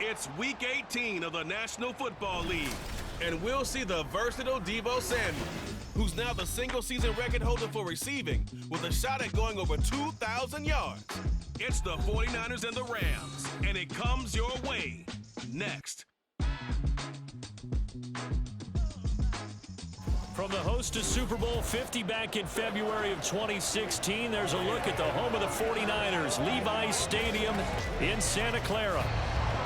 It's Week 18 of the National Football League, and we'll see the versatile Deebo Samuel, who's now the single-season record holder for receiving with a shot at going over 2,000 yards. It's the 49ers and the Rams, and it comes your way next. From the host to Super Bowl 50 back in February of 2016, there's a look at the home of the 49ers, Levi's Stadium in Santa Clara.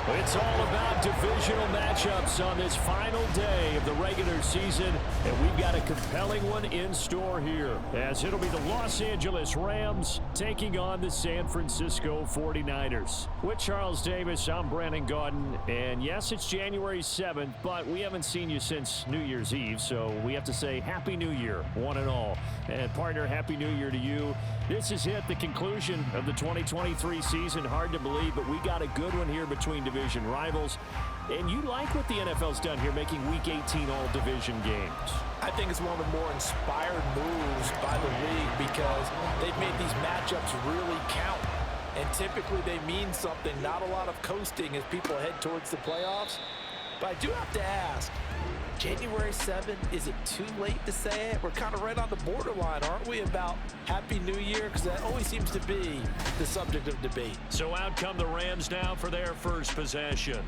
It's all about divisional matchups on this final day of the regular season, and we've got a compelling one in store here, as it'll be the Los Angeles Rams taking on the San Francisco 49ers. With Charles Davis, I'm Brandon Gaudin, and yes, it's January 7th, but we haven't seen you since New Year's Eve, so we have to say Happy New Year, one and all. And partner, Happy New Year to you. This is it, the conclusion of the 2023 season. Hard to believe, but we got a good one here between division rivals. And you like what the NFL's done here, making Week 18 all division games. I think it's one of the more inspired moves by the league because they've made these matchups really count. And typically they mean something, not a lot of coasting as people head towards the playoffs. But I do have to ask, January 7th, is it too late to say it? We're kind of right on the borderline, aren't we, about Happy New Year? Because that always seems to be the subject of debate. So out come the Rams now for their first possession.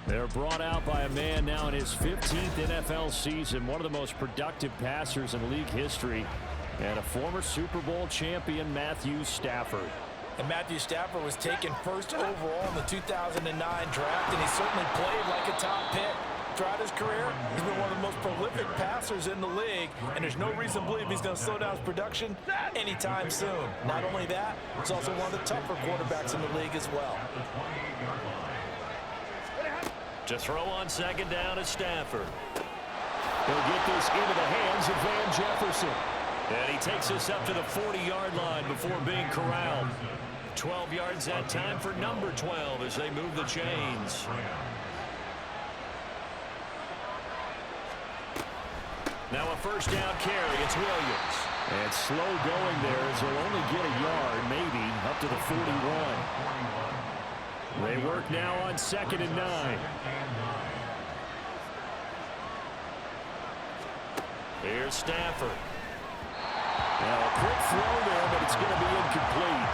They're brought out by a man now in his 15th NFL season, one of the most productive passers in league history, and a former Super Bowl champion, Matthew Stafford. And Matthew Stafford was taken first overall in the 2009 draft, and he certainly played like a top pick. Throughout his career, he's been one of the most prolific passers in the league, and there's no reason to believe he's going to slow down his production anytime soon. Not only that, he's also one of the tougher quarterbacks in the league as well. To throw on second down is Stafford. He'll get this into the hands of Van Jefferson. And he takes us up to the 40-yard line before being corralled. 12 yards that time for number 12 as they move the chains. Now a first down carry. It's Williams. And slow going there as he'll only get a yard, maybe, up to the 41. They work now on 2nd and 9. Here's Stafford. Now a quick throw there, but it's going to be incomplete.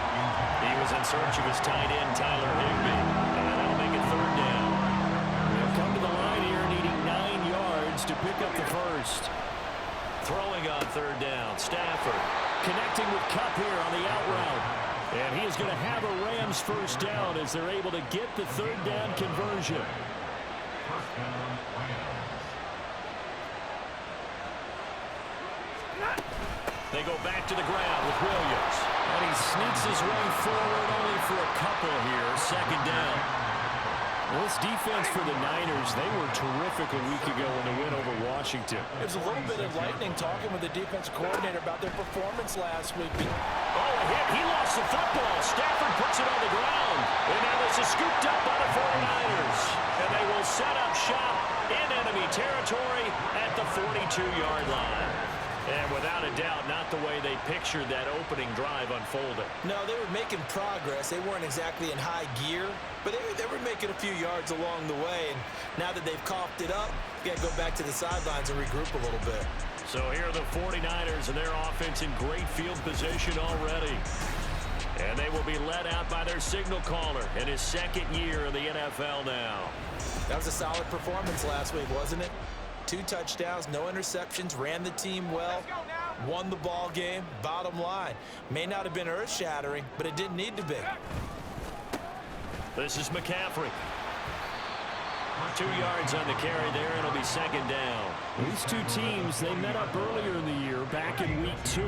He was in search of his tight end, Tyler Higbee. And that'll make it 3rd down. They'll come to the line here needing 9 yards to pick up the first. Throwing on 3rd down, Stafford connecting with Kupp here on the out route. And he is going to have a Rams first down as they're able to get the 3rd down conversion. They go back to the ground with Williams. And he sneaks his way forward only for a couple here. 2nd down. This defense for the Niners, they were terrific a week ago in the win over Washington. There's a little bit of lightning talking with the defensive coordinator about their performance last week. Oh, a hit. He lost the football. Stafford puts it on the ground. And now this is scooped up by the 49ers. And they will set up shop in enemy territory at the 42-yard line. And without a doubt, not the way they pictured that opening drive unfolding. No, they were making progress. They weren't exactly in high gear, but they were making a few yards along the way. And now that they've coughed it up, you got to go back to the sidelines and regroup a little bit. So here are the 49ers and their offense in great field position already. And they will be led out by their signal caller in his 2nd year in the NFL now. That was a solid performance last week, wasn't it? 2 touchdowns, no interceptions, ran the team well, won the ball game. Bottom line, may not have been earth-shattering, but it didn't need to be. This is McCaffrey. 2 yards on the carry there, and it'll be 2nd down. These two teams, they met up earlier in the year, back in week 2.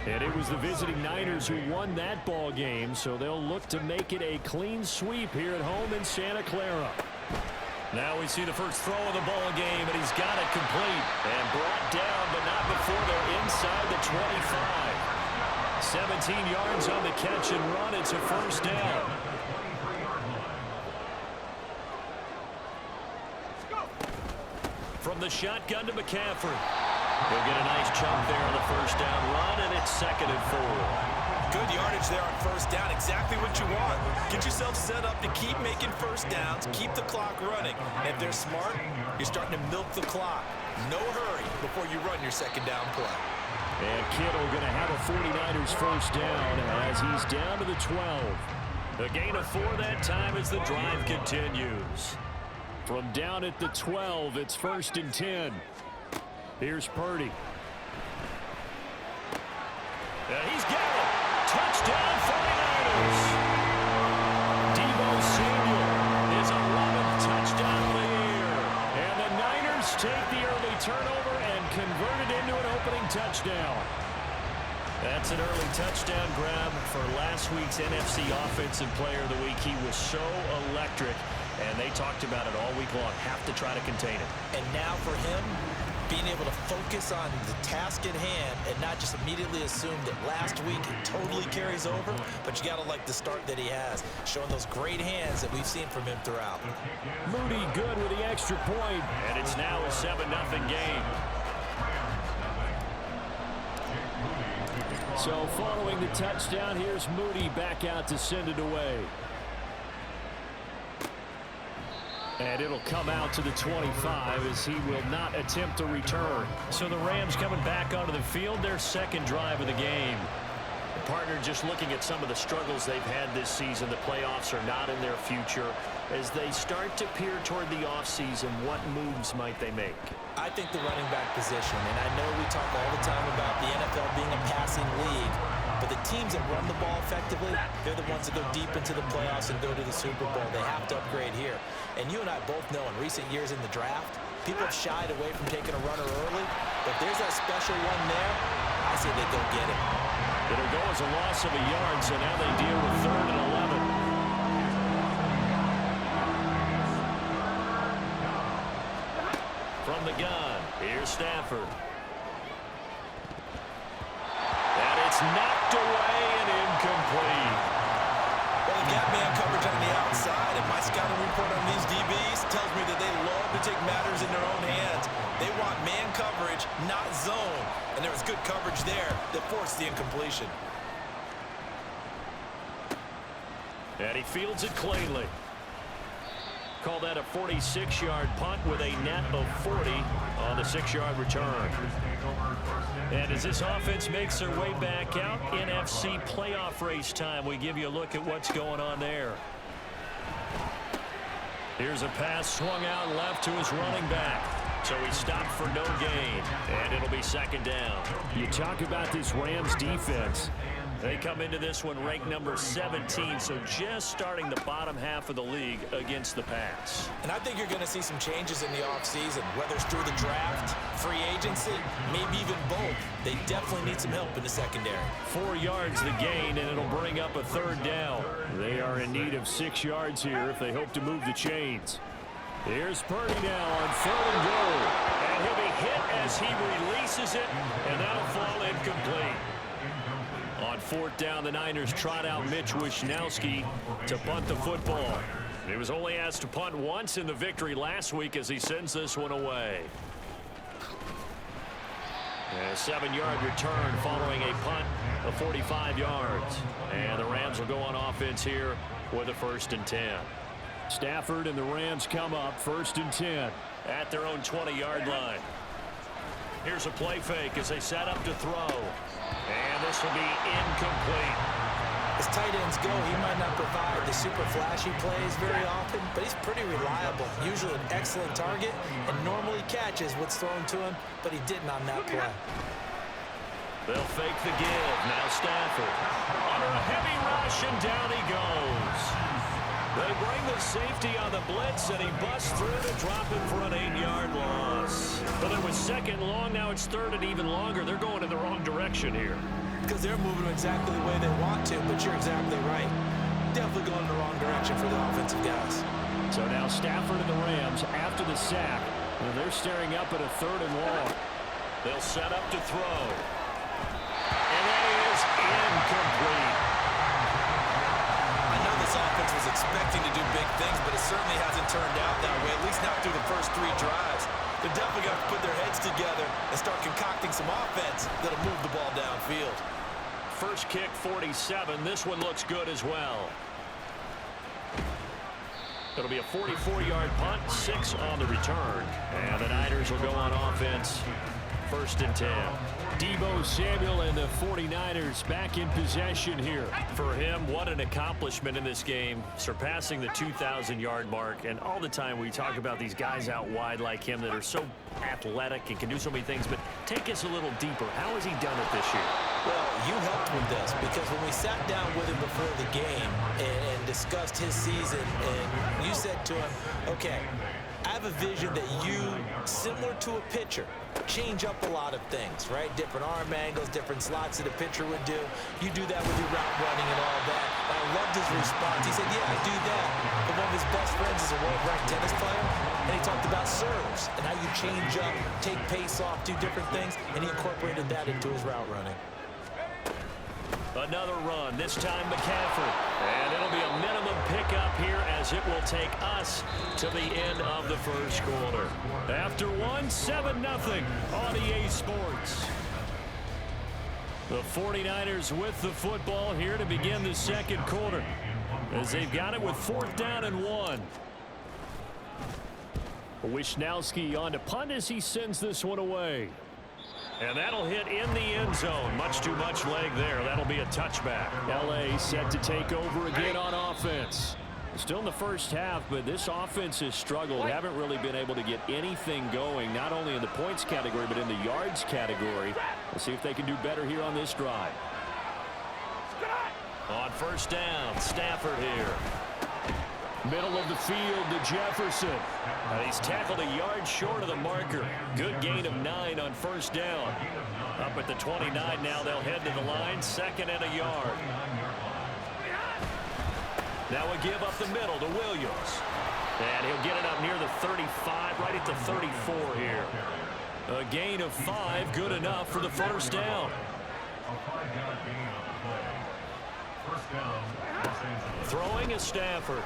And it was the visiting Niners who won that ball game, so they'll look to make it a clean sweep here at home in Santa Clara. Now we see the first throw of the ball game, and he's got it complete. And brought down, but not before they're inside the 25. 17 yards on the catch and run. It's a first down. From the shotgun to McCaffrey. He'll get a nice chunk there on the first down run, and it's 2nd and 4. Good yardage there on first down. Exactly what you want. Get yourself set up to keep making first downs, keep the clock running. And if they're smart, you're starting to milk the clock. No hurry before you run your second down play. And Kittle going to have a 49ers first down as he's down to the 12. A gain of 4 that time as the drive continues. From down at the 12, it's 1st and 10. Here's Purdy. He's got it. Touchdown 49ers. Deebo Samuel is 11th touchdown of the year. And the Niners take the early turnover and convert it into an opening touchdown. That's an early touchdown grab for last week's NFC Offensive Player of the Week. He was so electric, and they talked about it all week long. Have to try to contain it. And now for him, being able to focus on the task at hand and not just immediately assume that last week it totally carries over, but you got to like the start that he has, showing those great hands that we've seen from him throughout. Moody good with the extra point, and it's now a 7-0 game. So following the touchdown, here's Moody back out to send it away. And it'll come out to the 25 as he will not attempt a return. So the Rams coming back onto the field, their second drive of the game. The partner just looking at some of the struggles they've had this season. The playoffs are not in their future. As they start to peer toward the offseason, what moves might they make? I think the running back position, and I know we talk all the time about the NFL being a passing league, but the teams that run the ball effectively, they're the ones that go deep into the playoffs and go to the Super Bowl. They have to upgrade here. And you and I both know in recent years in the draft, people have shied away from taking a runner early, but if there's that special one there, I say they go get it. It'll go as a loss of a yard, so now they deal with 3rd and 11. From the gun, here's Stafford. And it's knocked away and incomplete. Well, they've got man coverage on the outside, and my scouting report on these DBs tells me that they love to take matters in their own hands. They want man coverage, not zone. And there was good coverage there that forced the incompletion. And he fields it cleanly. Call that a 46-yard punt with a net of 40 on the 6-yard return. And as this offense makes their way back out, NFC playoff race time, we give you a look at what's going on there. Here's a pass swung out left to his running back. So he stopped for no gain, and it'll be 2nd down. You talk about this Rams defense. They come into this one ranked number 17, so just starting the bottom half of the league against the pass. And I think you're going to see some changes in the offseason, whether it's through the draft, free agency, maybe even both. They definitely need some help in the secondary. 4 yards the gain, and it'll bring up a 3rd down. They are in need of 6 yards here if they hope to move the chains. Here's Purdy now on 3rd and goal. And he'll be hit as he releases it, and that'll fall incomplete. On 4th down, the Niners trot out Mitch Wishnowsky to punt the football. He was only asked to punt once in the victory last week as he sends this one away. A 7-yard return following a punt of 45 yards. And the Rams will go on offense here with a 1st and 10. Stafford and the Rams come up 1st and 10 at their own 20-yard line. Here's a play fake as they set up to throw. And this will be incomplete. As tight ends go, he might not provide the super flashy plays very often, but he's pretty reliable. Usually an excellent target and normally catches what's thrown to him, but he didn't on that play. They'll fake the give. Now Stafford under a heavy rush, and down he goes. They bring the safety on the blitz, and he busts through to drop him for an 8-yard loss. But it was 2nd long. Now it's 3rd and even longer. They're going in the wrong direction here. Because they're moving exactly the way they want to, but you're exactly right. Definitely going in the wrong direction for the offensive guys. So now Stafford and the Rams, after the sack, they're staring up at a 3rd and long. They'll set up to throw. And that is incomplete. I know this offense was expecting to do big things, but it certainly hasn't turned out that way, at least not through the first 3 drives. They're definitely going to put their heads together and start concocting some offense that'll move the ball downfield. first kick 47. This one looks good as well. It'll be a 44-yard punt, 6 on the return. And the Niners will go on offense, 1st and 10. Deebo Samuel and the 49ers back in possession here. For him, what an accomplishment in this game, surpassing the 2,000-yard mark. And all the time we talk about these guys out wide like him that are so athletic and can do so many things. But take us a little deeper. How has he done it this year? Well, you helped with this because when we sat down with him before the game and discussed his season, and you said to him, okay, I have a vision that you, similar to a pitcher, change up a lot of things, right? Different arm angles, different slots that a pitcher would do. You do that with your route running and all that. And I loved his response. He said, yeah, I do that. But one of his best friends is a world-ranked tennis player, and he talked about serves and how you change up, take pace off, do different things, and he incorporated that into his route running. Another run, this time McCaffrey. And it'll be a minimum pickup here as it will take us to the end of the first quarter. After one, 7-0 on EA Sports. The 49ers with the football here to begin the second quarter, as they've got it with 4th down and 1. Wishnowski on to punt as he sends this one away. And that'll hit in the end zone. Much too much leg there. That'll be a touchback. L.A. set to take over again on offense. Still in the first half, but this offense has struggled. Haven't really been able to get anything going, not only in the points category, but in the yards category. We'll see if they can do better here on this drive. On 1st down, Stafford here. Middle of the field to Jefferson. He's tackled a yard short of the marker. Good gain of 9 on 1st down. Up at the 29 now, they'll head to the line, 2nd and a yard. Now a give up the middle to Williams. And he'll get it up near the 35, right at the 34 here. A gain of 5, good enough for the 1st down. Throwing is Stafford.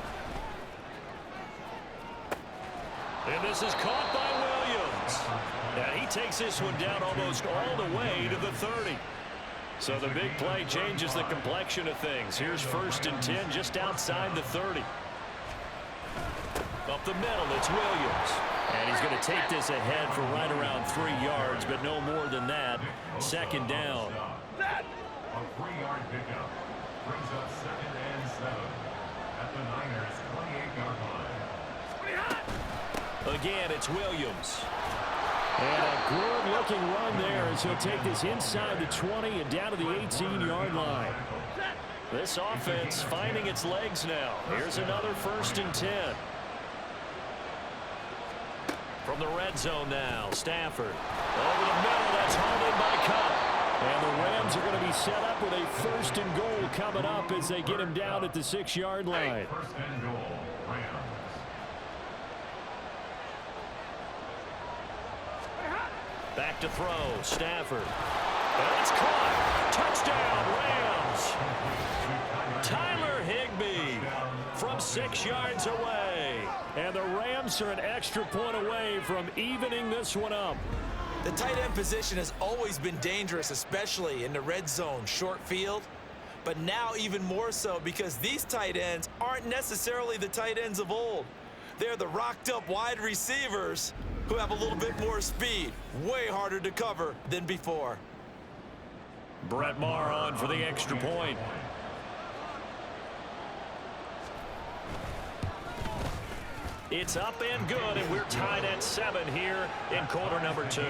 And this is caught by Williams. And he takes this one down almost all the way to the 30. So the big play changes the complexion of things. Here's 1st and 10 just outside the 30. Up the middle, it's Williams. And he's going to take this ahead for right around 3 yards, but no more than that. 2nd down. A 3-yard pickup brings up 2nd and 7 at the Niners' 28-yard line. Again, it's Williams. And a good-looking run there as he'll take this inside the 20 and down to the 18-yard line. This offense finding its legs now. Here's another 1st and 10. From the red zone now, Stafford. Over the middle, that's hauled in by Cup. And the Rams are going to be set up with a 1st and goal coming up as they get him down at the 6-yard line. 1st and goal, Rams. Back to throw, Stafford. And it's caught. Touchdown, Rams. Tyler Higbee from 6 yards away. And the Rams are an extra point away from evening this one up. The tight end position has always been dangerous, especially in the red zone, short field. But now even more so because these tight ends aren't necessarily the tight ends of old. They're the rocked-up wide receivers who have a little bit more speed. Way harder to cover than before. Brett Maher on for the extra point. It's up and good, and we're tied at 7 here in quarter number 2.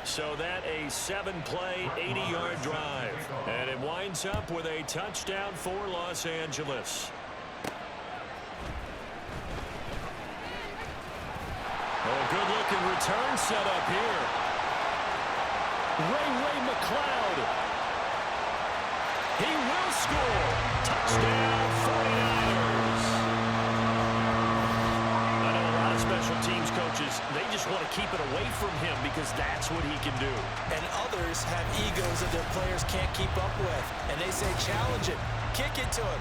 So that a 7-play, 80-yard drive. And it winds up with a touchdown for Los Angeles. Oh, good-looking return set up here. Ray McLeod. He will score. Touchdown, 49ers. I know a lot of special teams coaches, they just want to keep it away from him because that's what he can do. And others have egos that their players can't keep up with. And they say, challenge it. Kick it to him.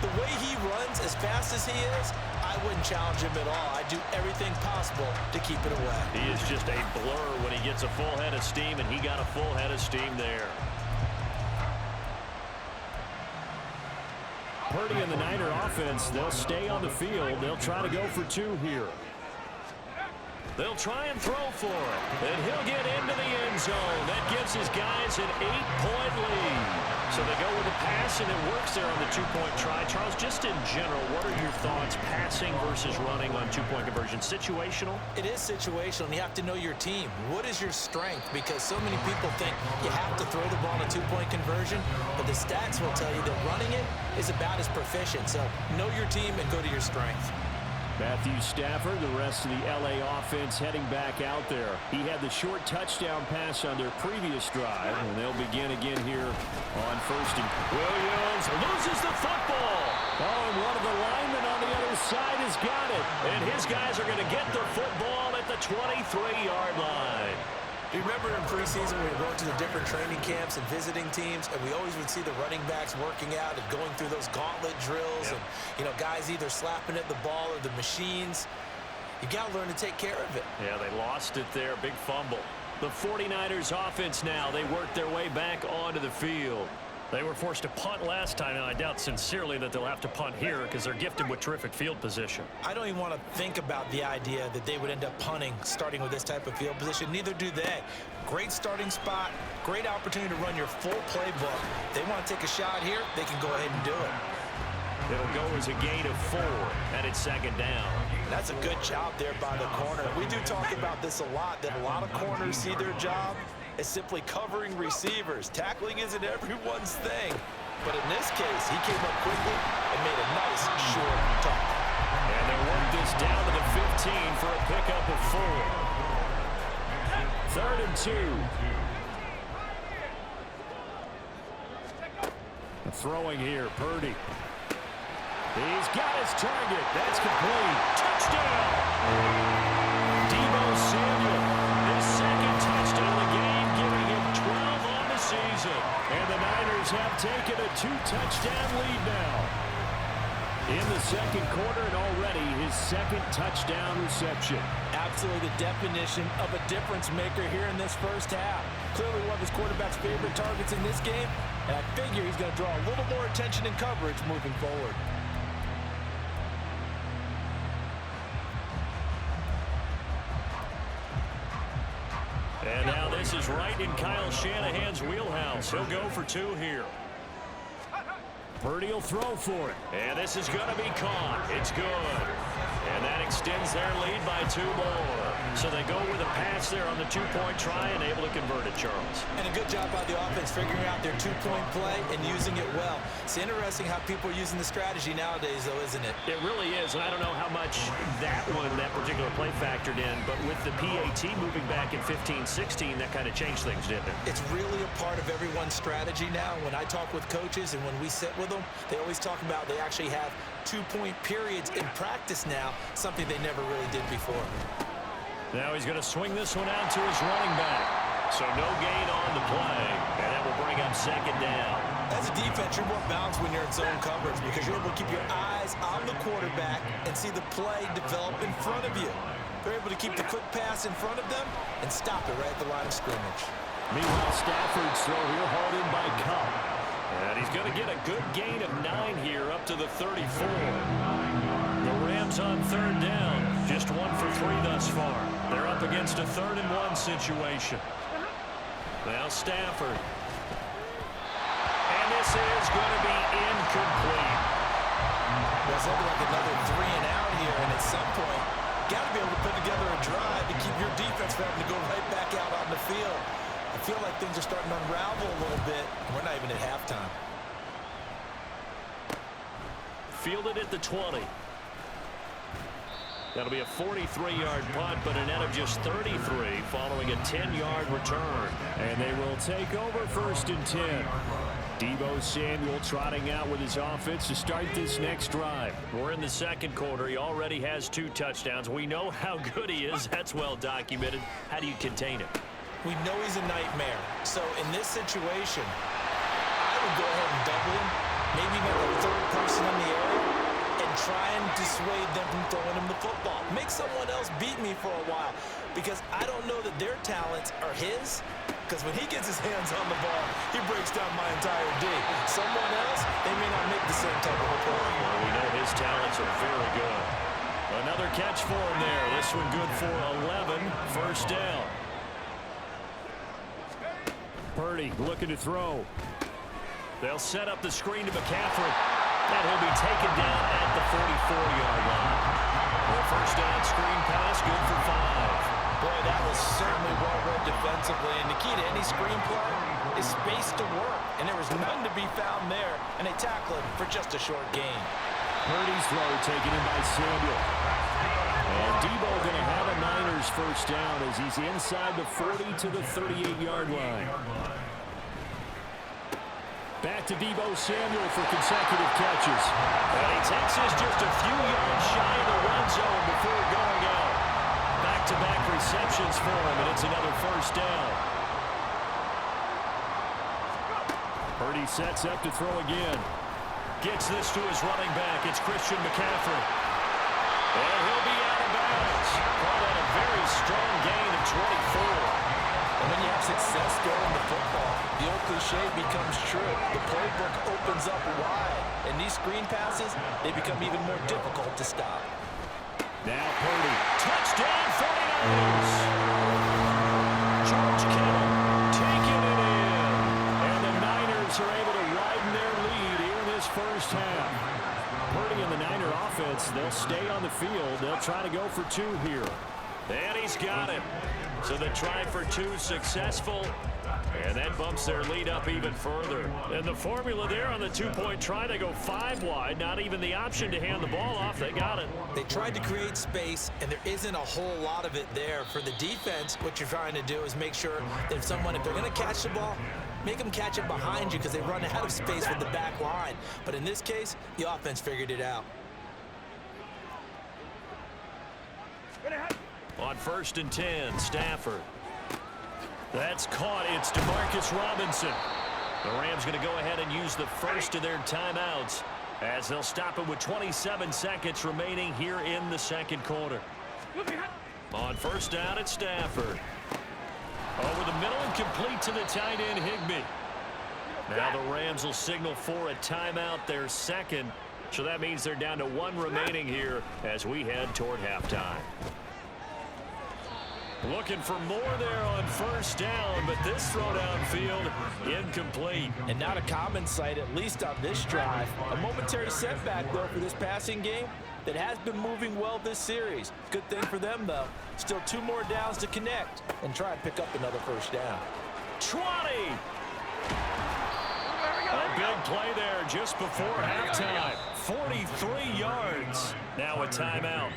The way he runs as fast as he is, I wouldn't challenge him at all. I'd do everything possible to keep it away. He is just a blur when he gets a full head of steam, and he got a full head of steam there. Purdy and the Niner offense, they'll stay on the field. They'll try to go for two here. They'll try and throw for it. And he'll get into the end zone. That gives his guys an 8-point lead. So they go with a pass, and it works there on the two-point try. Charles, just in general, what are your thoughts passing versus running on two-point conversion? Situational? It is situational, and you have to know your team. What is your strength? Because so many people think you have to throw the ball in a two-point conversion, but the stats will tell you that running it is about as proficient. So know your team and go to your strength. Matthew Stafford, the rest of the L.A. offense heading back out there. He had the short touchdown pass on their previous drive, and they'll begin again here on first and Williams loses the football. Oh, and one of the linemen on the other side has got it. And his guys are going to get the football at the 23-yard line. You remember in preseason we were going to the different training camps and visiting teams, and we always would see the running backs working out and going through those gauntlet drills, and guys either slapping at the ball or the machines. You got to learn to take care of it. Yeah, they lost it there. Big fumble. The 49ers offense now, they work their way back onto the field. They were forced to punt last time, and I doubt sincerely that they'll have to punt here because they're gifted with terrific field position. I don't even want to think about the idea that they would end up punting starting with this type of field position. Neither do they. Great starting spot, great opportunity to run your full playbook. They want to take a shot here, they can go ahead and do it. It'll go as a gain of 4, and it's second down. That's a good job there by the corner. We do talk about this a lot, that a lot of corners see their job as simply covering receivers. Tackling isn't everyone's thing. But in this case, he came up quickly and made a nice short tuck. And they work this down to the 15 for a pickup of 4. 3rd and 2. Throwing here, Purdy. He's got his target. That's complete. Touchdown! Deebo Samuel, his second touchdown of the game, giving him 12 on the season. And the Niners have taken a 2-touchdown lead now. In the second quarter, and already his second touchdown reception. Absolutely the definition of a difference maker here in this first half. Clearly one of his quarterback's favorite targets in this game, and I figure he's going to draw a little more attention and coverage moving forward. And now this is right in Kyle Shanahan's wheelhouse. He'll go for 2 here. Purdy will throw for it. And this is going to be caught. It's good. And that extends their lead by 2 more. So they go with a pass there on the 2-point try and able to convert it, Charles. And a good job by the offense figuring out their 2-point play and using it well. It's interesting how people are using the strategy nowadays, though, isn't it? It really is, and I don't know how much that particular play factored in, but with the PAT moving back in 15-16, that kind of changed things, didn't it? It's really a part of everyone's strategy now. When I talk with coaches and when we sit with them, they always talk about they actually have 2-point periods in practice now, something they never really did before. Now he's going to swing this one out to his running back. So no gain on the play, and that will bring up second down. As a defense, you're more balanced when you're in zone coverage because you're able to keep your eyes on the quarterback and see the play develop in front of you. They're able to keep the quick pass in front of them and stop it right at the line of scrimmage. Meanwhile, Stafford's throw here hauled in by Cup. And he's going to get a good gain of 9 here up to the 34. The Rams on 3rd down. Just 1 for 3 thus far. They're up against a 3rd and 1 situation. Now Stafford. And this is going to be incomplete. Well, it's looking like another 3 and out here, and at some point, got to be able to put together a drive to keep your defense from having to go right back out on the field. I feel like things are starting to unravel a little bit. We're not even at halftime. Fielded at the 20. That'll be a 43-yard punt, but a net of just 33 following a 10-yard return. And they will take over 1st and 10. Deebo Samuel trotting out with his offense to start this next drive. We're in the second quarter. He already has 2 touchdowns. We know how good he is. That's well documented. How do you contain it? We know he's a nightmare. So in this situation, I would go ahead and double him, maybe make a 3rd person in the area, and try and dissuade them from throwing him the football. Make someone else beat me for a while because I don't know that their talents are his, because when he gets his hands on the ball, he breaks down my entire D. Someone else, they may not make the same type of a play. Well, we know his talents are very good. Another catch for him there. This one good for 11. First down. Purdy looking to throw. They'll set up the screen to McCaffrey. And he'll be taken down at the 44-yard line. The first down screen pass, good for 5. Boy, that was certainly well read defensively. And the key to any screen play is space to work. And there was none to be found there. And they tackle it for just a short gain. Purdy's throw taken in by Samuel. And Debo going to have a Niners first down as he's inside the 40 to the 38-yard line. Back to Debo Samuel for consecutive catches. And he takes this just a few yards shy of the red zone before going out. Back-to-back receptions for him, and it's another first down. Purdy sets up to throw again. Gets this to his running back. It's Christian McCaffrey. And he'll be out of bounds. Caught at a very strong gain of 24. And when you have success throwing the football, the old cliche becomes true. The playbook opens up wide. And these screen passes, they become even more difficult to stop. Now Purdy. Touchdown 49ers. George Kittle taking it in. And the Niners are able to widen their lead here in this first half. Purdy and the Niner offense, they'll stay on the field. They'll try to go for 2 here. And he's got it. So the try for 2 successful. And that bumps their lead up even further. And the formula there on the 2-point try, they go 5 wide. Not even the option to hand the ball off. They got it. They tried to create space, and there isn't a whole lot of it there. For the defense, what you're trying to do is make sure that if they're going to catch the ball, make them catch it behind you because they run out of space with the back line. But in this case, the offense figured it out. On 1st and 10, Stafford. That's caught. It's DeMarcus Robinson. The Rams going to go ahead and use the first of their timeouts as they'll stop it with 27 seconds remaining here in the second quarter. On first down, it's Stafford. Over the middle and complete to the tight end, Higbee. Now the Rams will signal for a timeout, their second. So that means they're down to 1 remaining here as we head toward halftime. Looking for more there on first down, but this throw downfield incomplete. And not a common sight, at least on this drive. A momentary setback, though, for this passing game that has been moving well this series. Good thing for them, though. Still 2 more downs to connect and try and pick up another first down. 20! A big play there just before halftime. 43 yards. Now a timeout.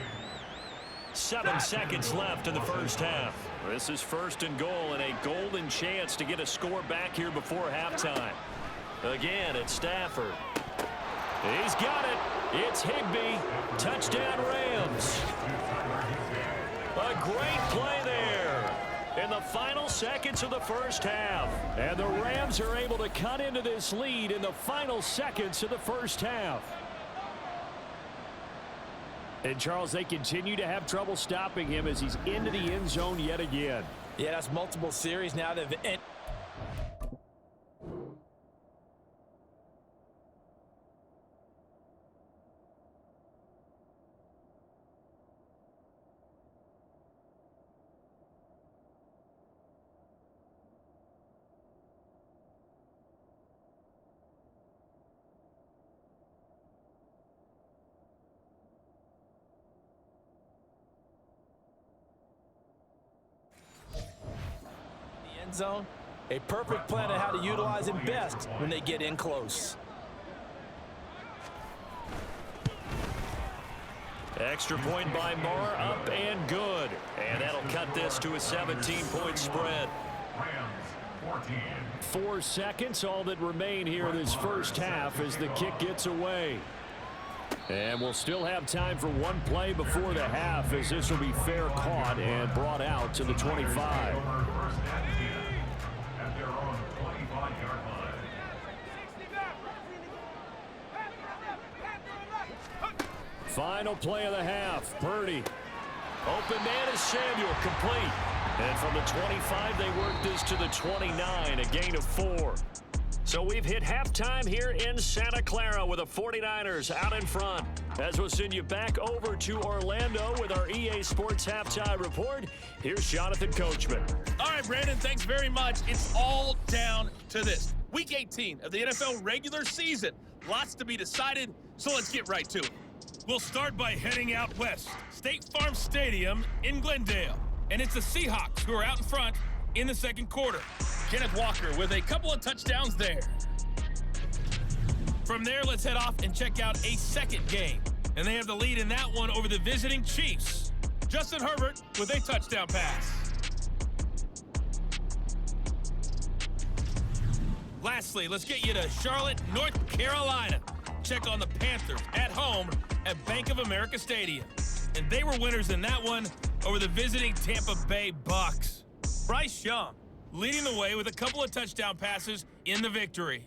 7 seconds left in the first half. This is 1st and goal and a golden chance to get a score back here before halftime. Again, it's Stafford. He's got it. It's Higbee. Touchdown Rams. A great play there in the final seconds of the first half. And the Rams are able to cut into this lead in the final seconds of the first half. And, Charles, they continue to have trouble stopping him as he's into the end zone yet again. Yeah, that's multiple series now. Zone, a perfect plan on how to utilize him best when they get in close. Extra point by Marr, up and good. And that'll cut this to a 17-point spread. 4 seconds, all that remain here in this first half as the kick gets away. And we'll still have time for 1 play before the half as this will be fair caught and brought out to the 25. Final play of the half. Purdy Open man is Samuel, complete. And from the 25, they work this to the 29, a gain of 4. So we've hit halftime here in Santa Clara with the 49ers out in front. As we'll send you back over to Orlando with our EA Sports Halftime Report, here's Jonathan Coachman. All right, Brandon, thanks very much. It's all down to this. Week 18 of the NFL regular season. Lots to be decided, so let's get right to it. We'll start by heading out west. State Farm Stadium in Glendale. And it's the Seahawks who are out in front in the second quarter. Kenneth Walker with a couple of touchdowns there. From there, let's head off and check out a second game. And they have the lead in that one over the visiting Chiefs. Justin Herbert with a touchdown pass. Lastly, let's get you to Charlotte, North Carolina. Check on the Panthers at home at Bank of America Stadium. And they were winners in that one over the visiting Tampa Bay Bucks. Bryce Young leading the way with a couple of touchdown passes in the victory.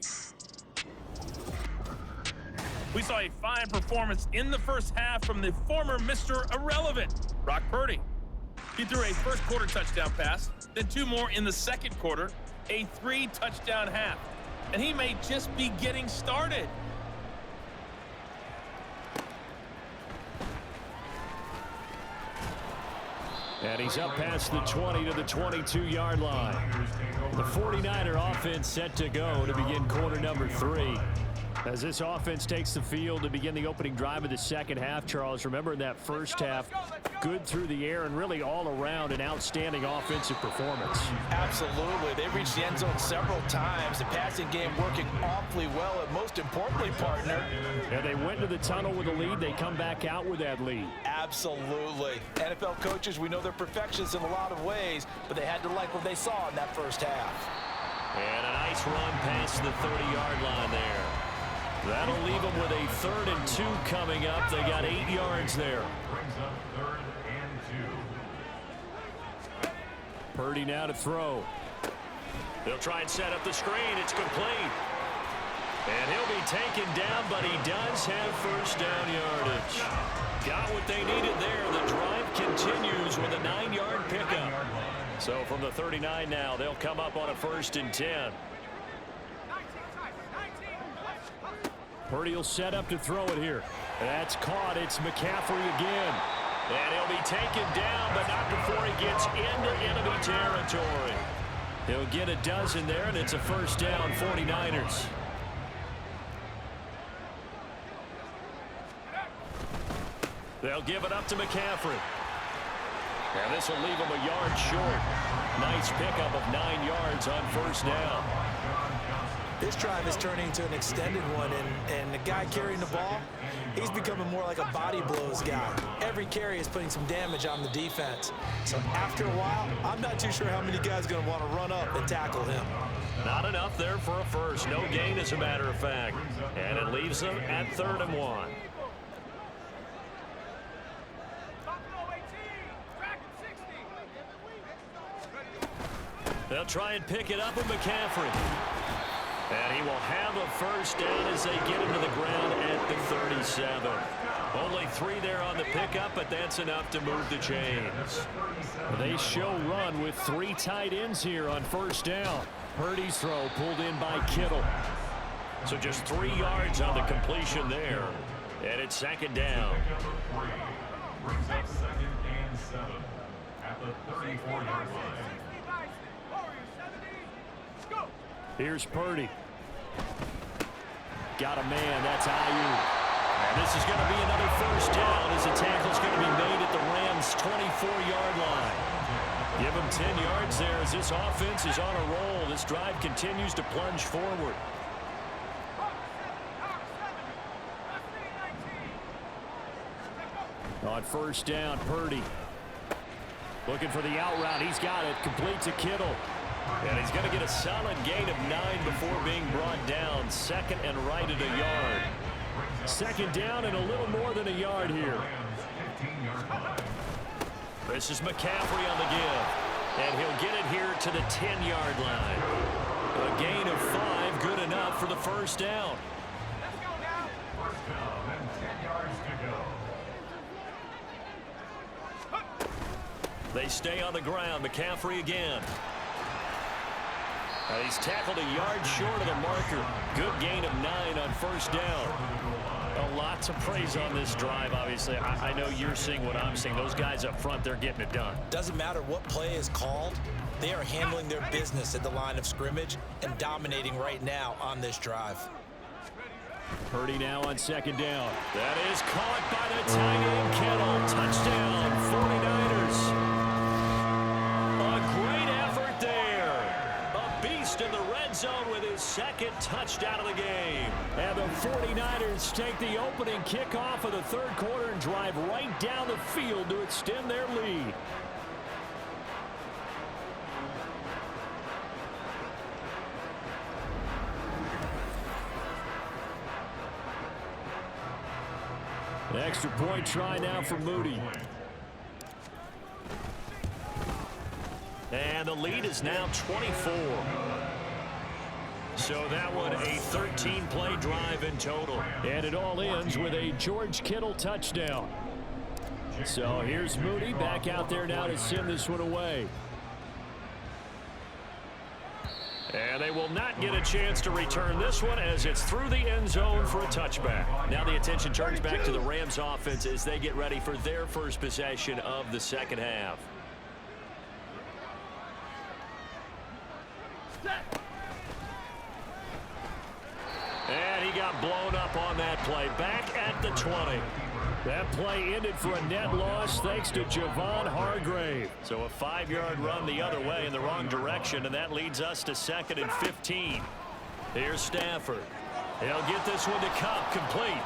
We saw a fine performance in the first half from the former Mr. Irrelevant, Brock Purdy. He threw a first quarter touchdown pass, then 2 more in the second quarter, a 3-touchdown half. And he may just be getting started. And he's up past the 20 to the 22-yard line. The 49er offense set to go to begin quarter number 3. As this offense takes the field to begin the opening drive of the second half, Charles, remember in that first half, good through the air and really all around an outstanding offensive performance. Absolutely. They reached the end zone several times. The passing game working awfully well, and most importantly, partner. And they went to the tunnel with a lead. They come back out with that lead. Absolutely. NFL coaches, we know they're perfectionists in a lot of ways, but they had to like what they saw in that first half. And a nice run past the 30-yard line there. That'll leave them with a 3rd and 2 coming up. They got 8 yards there. Brings up 3rd and 2. Purdy now to throw. They'll try and set up the screen. It's complete. And he'll be taken down, but he does have first down yardage. Got what they needed there. The drive continues with a 9-yard pickup. So from the 39 now, they'll come up on a 1st and 10. Purdy will set up to throw it here. That's caught. It's McCaffrey again. And he'll be taken down, but not before he gets into enemy territory. He'll get a dozen there, and it's a first down, 49ers. They'll give it up to McCaffrey. And this will leave him a yard short. Nice pickup of 9 yards on first down. This drive is turning into an extended one, and the guy carrying the ball, he's becoming more like a body blows guy. Every carry is putting some damage on the defense. So after a while, I'm not too sure how many guys are going to want to run up and tackle him. Not enough there for a first. No gain, as a matter of fact. And it leaves them at 3rd and 1. They'll try and pick it up with McCaffrey. And he will have a first down as they get him to the ground at the 37. Only 3 there on the pickup, but that's enough to move the chains. They show run with 3 tight ends here on first down. Purdy's throw pulled in by Kittle. So just 3 yards on the completion there. And it's 2nd down. Brings up 2nd and 7 at the 34-yard line. Here's Purdy. Got a man. That's Ayuk. And this is going to be another first down as the tackle's going to be made at the Rams' 24-yard line. Give them 10 yards there as this offense is on a roll. This drive continues to plunge forward. On first down, Purdy. Looking for the out route. He's got it. Complete to Kittle. And he's going to get a solid gain of 9 before being brought down. 2nd and right at a yard. 2nd down and a little more than a yard here. This is McCaffrey on the give. And he'll get it here to the 10-yard line. A gain of 5, good enough for the first down. First down and 10 yards to go. They stay on the ground. McCaffrey again. He's tackled a yard short of the marker. Good gain of 9 on first down. A lot to praise on this drive, obviously. I know you're seeing what I'm seeing. Those guys up front, they're getting it done. Doesn't matter what play is called. They are handling their business at the line of scrimmage and dominating right now on this drive. Purdy now on second down. That is caught by the tight end, Kittle. Touchdown, 49ers. A great effort there. A beast in the red zone with his second touchdown of the game. And the 49ers take the opening kickoff of the third quarter and drive right down the field to extend their lead. An extra point try now for Moody. And the lead is now 24. So that one a 13-play drive in total. And it all ends with a George Kittle touchdown. So here's Moody back out there now to send this one away. And they will not get a chance to return this one as it's through the end zone for a touchback. Now the attention turns back to the Rams offense as they get ready for their first possession of the second half. And he got blown up on that play. Back at the 20. That play ended for a net loss thanks to Javon Hargrave. So a 5-yard run the other way in the wrong direction, and that leads us to 2nd and 15. Here's Stafford. He'll get this one to Cup, complete.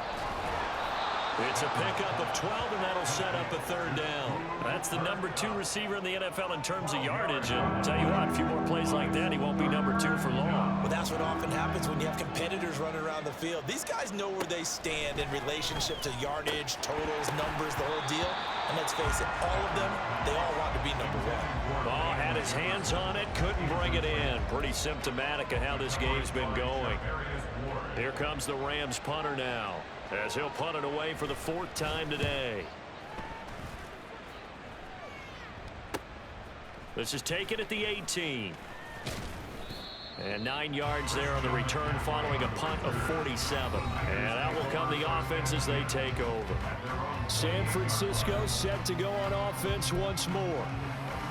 It's a pickup of 12, and that'll set up a third down. That's the number 2 receiver in the NFL in terms of yardage. And tell you what, a few more plays like that, he won't be number 2 for long. Well, that's what often happens when you have competitors running around the field. These guys know where they stand in relationship to yardage, totals, numbers, the whole deal. And let's face it, all of them, they all want to be number 1. Ball had his hands on it, couldn't bring it in. Pretty symptomatic of how this game's been going. Here comes the Rams punter now, as he'll punt it away for the 4th time today. This is taken at the 18. And 9 yards there on the return following a punt of 47. And that will come the offense as they take over. San Francisco set to go on offense once more.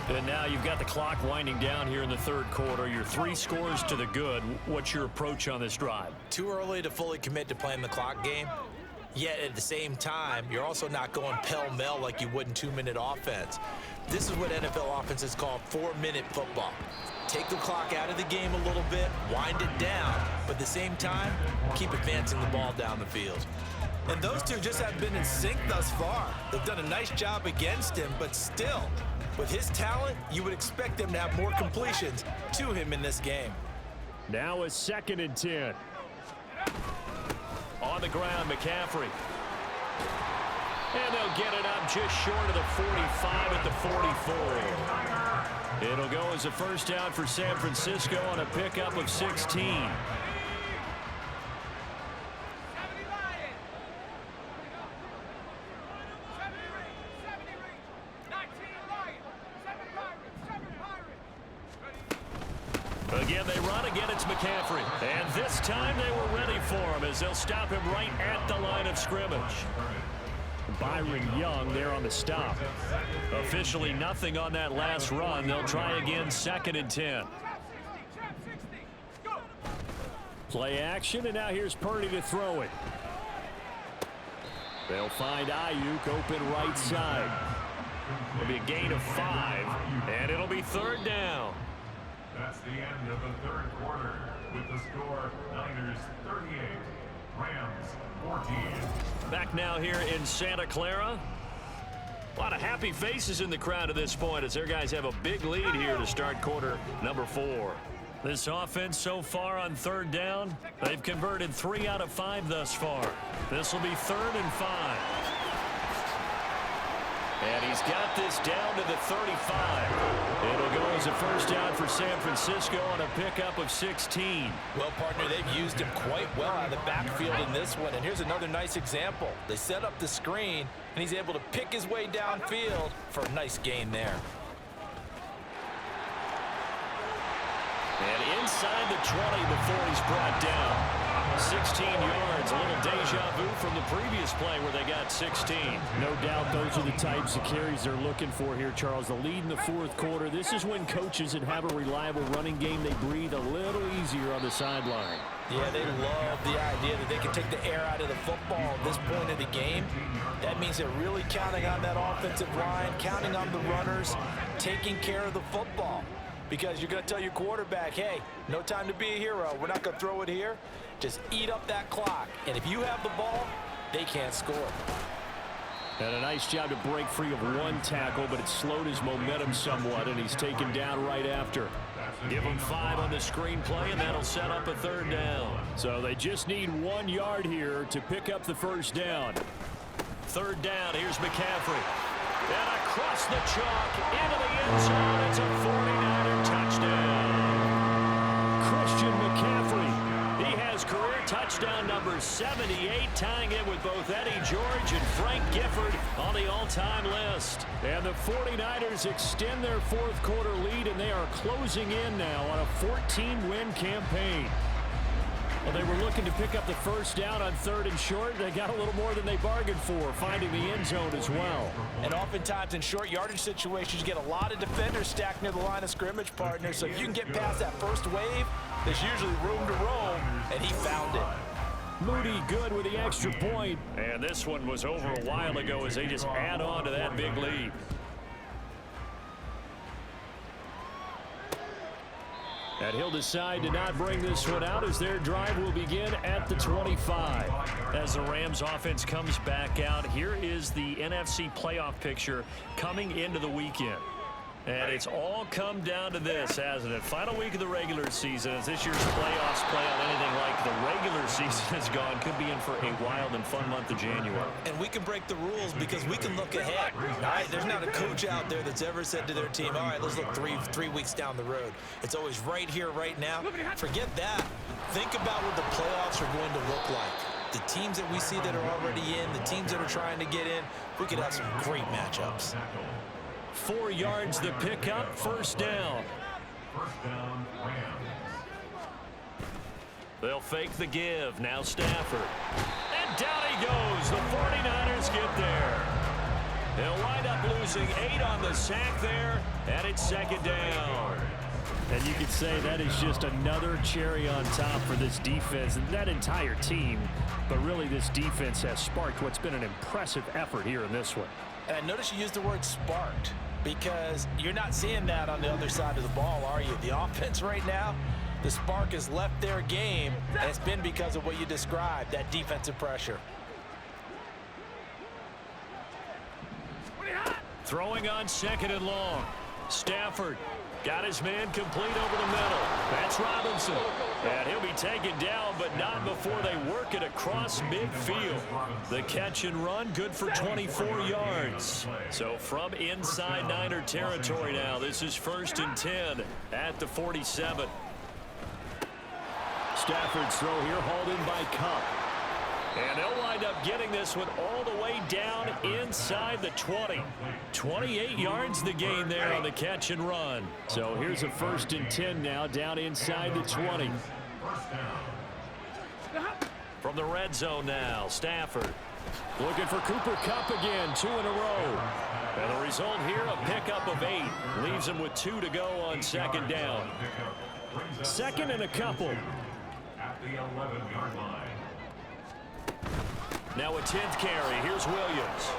And now you've got the clock winding down here in the third quarter. You're 3 scores to the good. What's your approach on this drive? Too early to fully commit to playing the clock game. Yet at the same time, you're also not going pell-mell like you would in 2-minute offense. This is what NFL offenses call 4-minute football. Take the clock out of the game a little bit, wind it down, but at the same time, keep advancing the ball down the field. And those two just haven't been in sync thus far. They've done a nice job against him, but still, with his talent, you would expect them to have more completions to him in this game. Now a 2nd and 10. On the ground, McCaffrey. And they'll get it up just short of the 45 at the 44. It'll go as a first down for San Francisco on a pickup of 16. Again, they run. Again, it's McCaffrey. And this time they were ready for him as they'll stop him right at the line of scrimmage. Byron Young there on the stop. Officially nothing on that last run. They'll try again, 2nd and 10. Play action, and now here's Purdy to throw it. They'll find Ayuk open right side. It'll be a gain of 5, and it'll be 3rd down. That's the end of the third quarter with the score Niners 38, Rams 14. Back now here in Santa Clara. A lot of happy faces in the crowd at this point as their guys have a big lead here to start quarter number 4. This offense so far on 3rd down, they've converted 3 out of 5 thus far. This will be 3rd and 5. And he's got this down to the 35. It'll go as a first down for San Francisco on a pickup of 16. Well, partner, they've used him quite well out of the backfield in this one. And here's another nice example. They set up the screen, and he's able to pick his way downfield for a nice gain there. And inside the 20 before he's brought down. 16 yards, a little deja vu from the previous play where they got 16. No doubt those are the types of carries they're looking for here, Charles. The lead in the fourth quarter. This is when coaches that have a reliable running game, they breathe a little easier on the sideline. Yeah, they love the idea that they can take the air out of the football at this point of the game. That means they're really counting on that offensive line, counting on the runners, taking care of the football. Because you're going to tell your quarterback, hey, no time to be a hero. We're not going to throw it here. Just eat up that clock. And if you have the ball, they can't score. And a nice job to break free of one tackle, but it slowed his momentum somewhat, and he's taken down right after. Give him 5 on the screenplay, and that'll set up a 3rd down. So they just need 1 yard here to pick up the first down. 3rd down, here's McCaffrey. And across the chalk, into the end zone. It's a 49er touchdown. Christian McCaffrey. He has career touchdown number 78, tying it with both Eddie George and Frank Gifford on the all-time list. And the 49ers extend their fourth quarter lead, and they are closing in now on a 14-win campaign. Well, they were looking to pick up the first down on 3rd and short. They got a little more than they bargained for, finding the end zone as well. And oftentimes in short yardage situations, you get a lot of defenders stacked near the line of scrimmage, partner. So if you can get past that first wave, there's usually room to roam, and he found it. Moody good with the extra point. And this one was over a while ago as they just add on to that big lead. And he'll decide to not bring this one out as their drive will begin at the 25. As the Rams offense comes back out, here is the NFC playoff picture coming into the weekend. And it's all come down to this, hasn't it? Final week of the regular season. As this year's playoffs play out anything like the regular season has gone, could be in for a wild and fun month of January. And we can break the rules because we can look ahead. All right, there's not a coach out there that's ever said to their team, all right, let's look three weeks down the road. It's always right here, right now. Forget that. Think about what the playoffs are going to look like. The teams that we see that are already in, the teams that are trying to get in, we could have some great matchups. 4 yards the pickup, first down. First down, Rams. They'll fake the give. Now Stafford. And down he goes. The 49ers get there. They'll wind up losing 8 on the sack there, and it's 2nd down. And you could say that is just another cherry on top for this defense and that entire team. But really, this defense has sparked what's been an impressive effort here in this one. And notice you used the word sparked, because you're not seeing that on the other side of the ball, are you? The offense right now, the spark has left their game, and it's been because of what you described, that defensive pressure. Throwing on 2nd and long. Stafford got his man complete over the middle. That's Robinson. And he'll be taken down, but not before they work it across midfield. The catch and run, good for 24 yards. So from inside Niner territory now, this is 1st and 10 at the 47. Stafford's throw here hauled in by Cup. And they'll wind up getting this one all the way down inside the 20. 28 yards the gain there on the catch and run. So here's a 1st and 10 now, down inside the 20. From the red zone now, Stafford. Looking for Cooper Kupp again, 2 in a row. And the result here, a pickup of 8. Leaves him with 2 to go on 2nd down. 2nd and a couple. At the 11-yard line. Now a 10th carry. Here's Williams.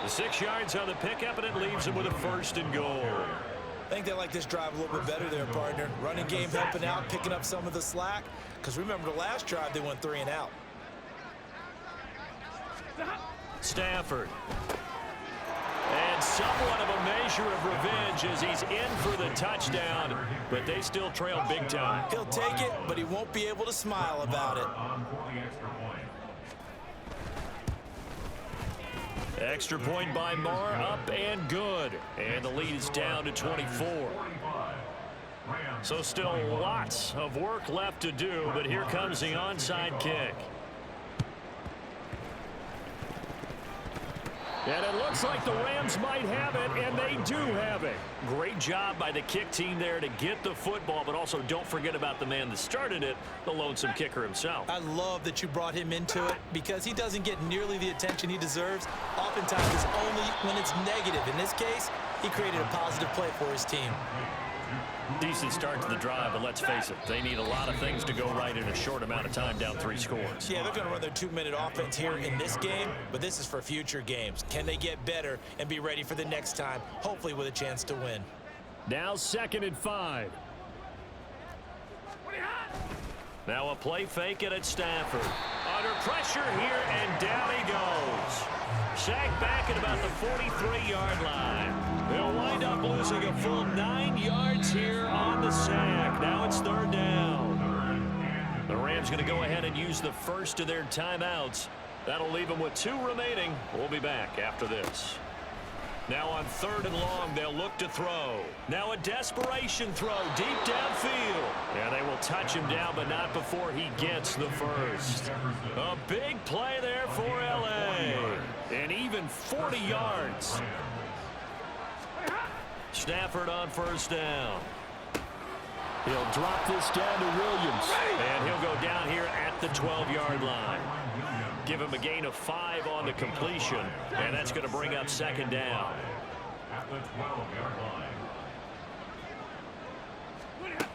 The 6 yards on the pickup, and it leaves him with a 1st and goal. I think they like this drive a little bit better there, partner. Running game helping out, picking up some of the slack. Because remember, the last drive, they went 3 and out. Stafford. And somewhat of a measure of revenge as he's in for the touchdown, but they still trail big time. He'll take it, but he won't be able to smile about it. Extra point by Marr, up and good. And the lead is down to 24. So still lots of work left to do, but here comes the onside kick. And it looks like the Rams might have it, and they do have it. Great job by the kick team there to get the football, but also don't forget about the man that started it, the lonesome kicker himself. I love that you brought him into it because he doesn't get nearly the attention he deserves. Oftentimes it's only when it's negative. In this case, he created a positive play for his team. Decent start to the drive, but let's face it, they need a lot of things to go right in a short amount of time, down 3 scores. Yeah, they're going to run their 2-minute offense here in this game, but this is for future games. Can they get better and be ready for the next time, hopefully with a chance to win? Now 2nd and 5. Now a play fake it at Stafford. Under pressure here, and down he goes. Sacked back at about the 43-yard line. They'll wind up losing a full 9 yards here on the sack. Now it's 3rd down. The Rams going to go ahead and use the first of their timeouts. That'll leave them with 2 remaining. We'll be back after this. Now on 3rd and long, they'll look to throw. Now a desperation throw deep downfield. Yeah, they will touch him down, but not before he gets the first. A big play there for L.A. And even 40 yards. Stafford on 1st down. He'll drop this down to Williams. And he'll go down here at the 12-yard line. Give him a gain of 5 on the completion, and that's going to bring up 2nd down. At the 12-yard line.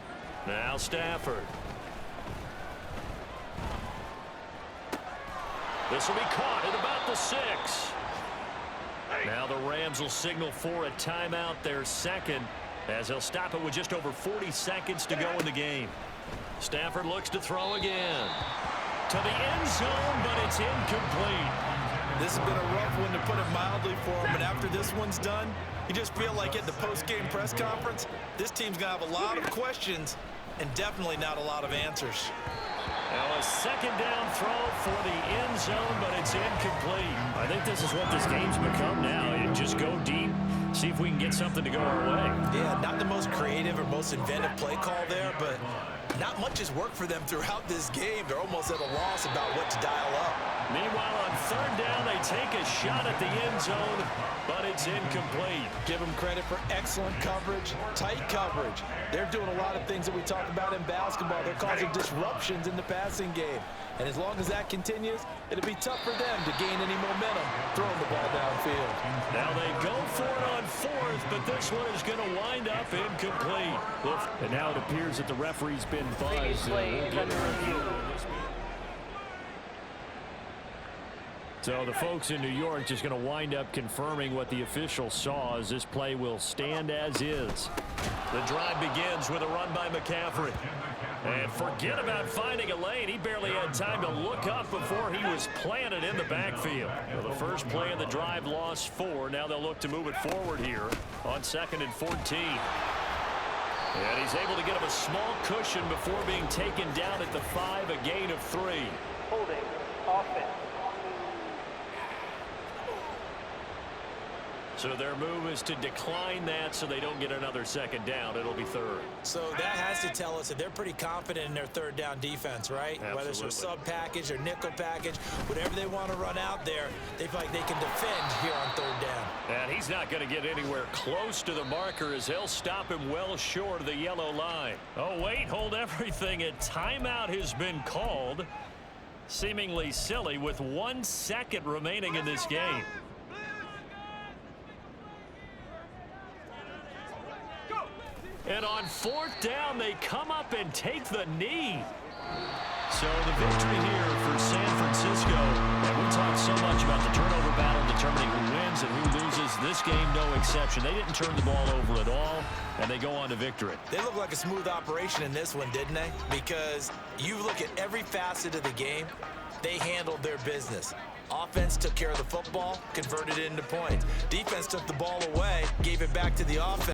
Now Stafford. This will be caught at about the 6. Now the Rams will signal for a timeout, their 2nd, as they'll stop it with just over 40 seconds to go in the game. Stafford looks to throw again. To the end zone, but it's incomplete. This has been a rough one, to put it mildly, for him. And after this one's done, you just feel like at the post-game press conference, this team's going to have a lot of questions and definitely not a lot of answers. Now a 2nd down throw for the end zone, but it's incomplete. I think this is what this game's become now. You just go deep, see if we can get something to go our way. Yeah, not the most creative or most inventive play call there, but not much has worked for them throughout this game. They're almost at a loss about what to dial up. Meanwhile, on 3rd down, they take a shot at the end zone, but it's incomplete. Give them credit for excellent coverage, tight coverage. They're doing a lot of things that we talk about in basketball. They're causing disruptions in the passing game. And as long as that continues, it'll be tough for them to gain any momentum throwing the ball downfield. Now they go for it on 4th, but this one is going to wind up incomplete. And now it appears that the referee's been buzzed. So the folks in New York just going to wind up confirming what the official saw, as this play will stand as is. The drive begins with a run by McCaffrey. And forget about finding a lane. He barely had time to look up before he was planted in the backfield. Well, the first play of the drive lost 4. Now they'll look to move it forward here on 2nd and 14. And he's able to get him a small cushion before being taken down at the 5, a gain of 3. Holding offense. So their move is to decline that so they don't get another 2nd down. It'll be 3rd. So that has to tell us that they're pretty confident in their 3rd down defense, right? Absolutely. Whether it's a sub package or nickel package, whatever they want to run out there, they feel like they can defend here on 3rd down. And he's not going to get anywhere close to the marker, as they'll stop him well short of the yellow line. Oh, wait, hold everything. A timeout has been called. Seemingly silly with 1 second remaining in this game. And on 4th down, they come up and take the knee. So the victory here for San Francisco. And we talked so much about the turnover battle determining who wins and who loses. This game, no exception. They didn't turn the ball over at all, and they go on to victory. They look like a smooth operation in this one, didn't they? Because you look at every facet of the game, they handled their business. Offense took care of the football, converted it into points. Defense took the ball away, gave it back to the offense.